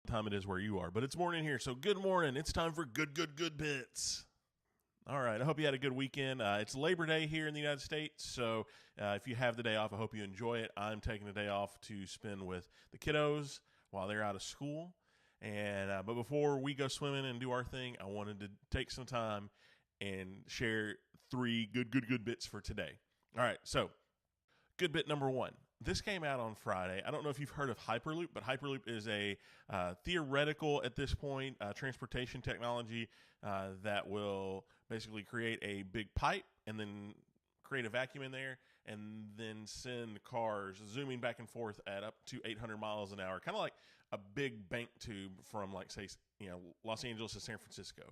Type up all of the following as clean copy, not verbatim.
time it is where you are, but it's morning here, so good morning. It's time for good bits. All right, I hope you had a good weekend. It's Labor Day here in the United States, so if you have the day off, I hope you enjoy it. I'm taking the day off to spend with the kiddos while they're out of school. But before we go swimming and do our thing, I wanted to take some time and share 3 good bits for today. All right, so good bit number 1. This came out on Friday. I don't know if you've heard of Hyperloop, but Hyperloop is a theoretical, at this point, transportation technology that will basically create a big pipe and then create a vacuum in there and then send cars zooming back and forth at up to 800 miles an hour, kind of like a big bank tube from, like, say, Los Angeles to San Francisco.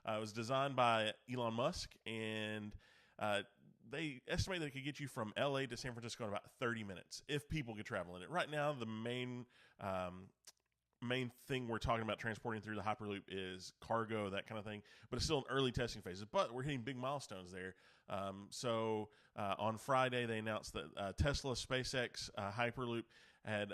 It was designed by Elon Musk, and they estimate that it could get you from LA to San Francisco in about 30 minutes if people could travel in it. Right now, the main thing we're talking about transporting through the Hyperloop is cargo, that kind of thing, but it's still in early testing phases. But we're hitting big milestones there. So on Friday, they announced that Tesla SpaceX Hyperloop had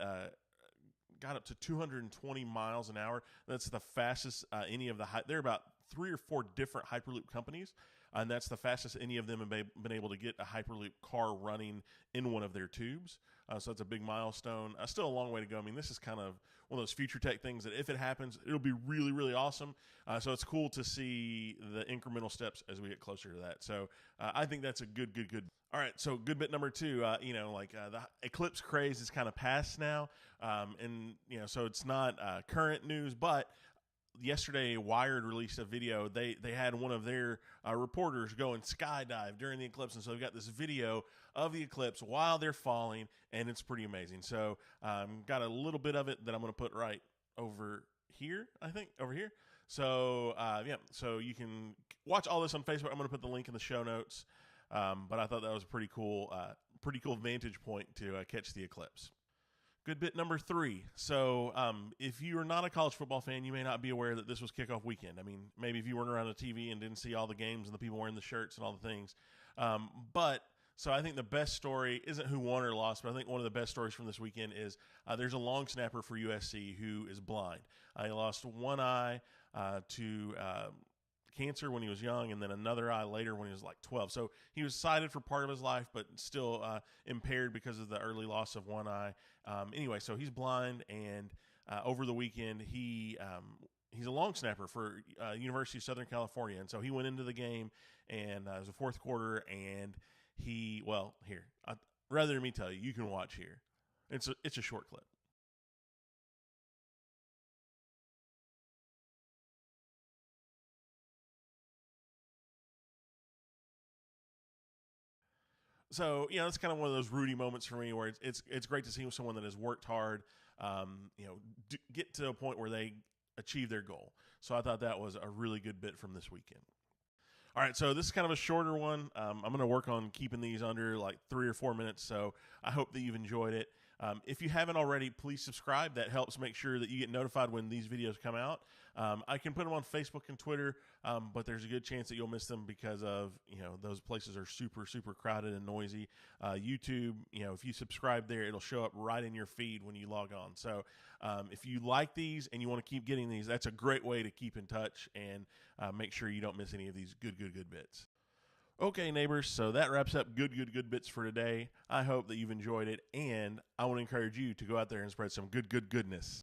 got up to 220 miles an hour. That's the fastest any of the there are about 3 or 4 different Hyperloop companies, and that's the fastest any of them have been able to get a Hyperloop car running in one of their tubes. So it's a big milestone. Still a long way to go. I mean, this is kind of one of those future tech things that if it happens, it'll be really, really awesome. So it's cool to see the incremental steps as we get closer to that. So I think that's a good. All right, so good bit number 2, the Eclipse craze is kind of past now, so it's not current news, but yesterday Wired released a video. They had one of their reporters go and skydive during the eclipse, and so they've got this video of the eclipse while they're falling, and it's pretty amazing. So got a little bit of it that I'm going to put right over here, I think, over here. So, so you can watch all this on Facebook. I'm going to put the link in the show notes. But I thought that was a pretty cool vantage point to catch the eclipse. Good bit number 3. So if you are not a college football fan, you may not be aware that this was kickoff weekend. I mean, maybe if you weren't around the TV and didn't see all the games and the people wearing the shirts and all the things. So I think the best story isn't who won or lost, but I think one of the best stories from this weekend is there's a long snapper for USC who is blind. He lost one eye to cancer when he was young, and then another eye later when he was like 12. So he was sighted for part of his life, but still impaired because of the early loss of one eye. Anyway, so he's blind, and over the weekend he's a long snapper for University of Southern California, and so he went into the game, and it was the fourth quarter, and rather than me tell you, you can watch here. It's a short clip. So, it's kind of one of those Rudy moments for me where it's great to see someone that has worked hard, get to a point where they achieve their goal. So I thought that was a really good bit from this weekend. All right, so this is kind of a shorter one. I'm going to work on keeping these under like 3 or 4 minutes, so I hope that you've enjoyed it. If you haven't already, please subscribe. That helps make sure that you get notified when these videos come out. I can put them on Facebook and Twitter, but there's a good chance that you'll miss them because of, those places are super, super crowded and noisy. YouTube, if you subscribe there, it'll show up right in your feed when you log on. So if you like these and you want to keep getting these, that's a great way to keep in touch and make sure you don't miss any of these good bits. Okay, neighbors, so that wraps up good bits for today. I hope that you've enjoyed it, and I want to encourage you to go out there and spread some good goodness.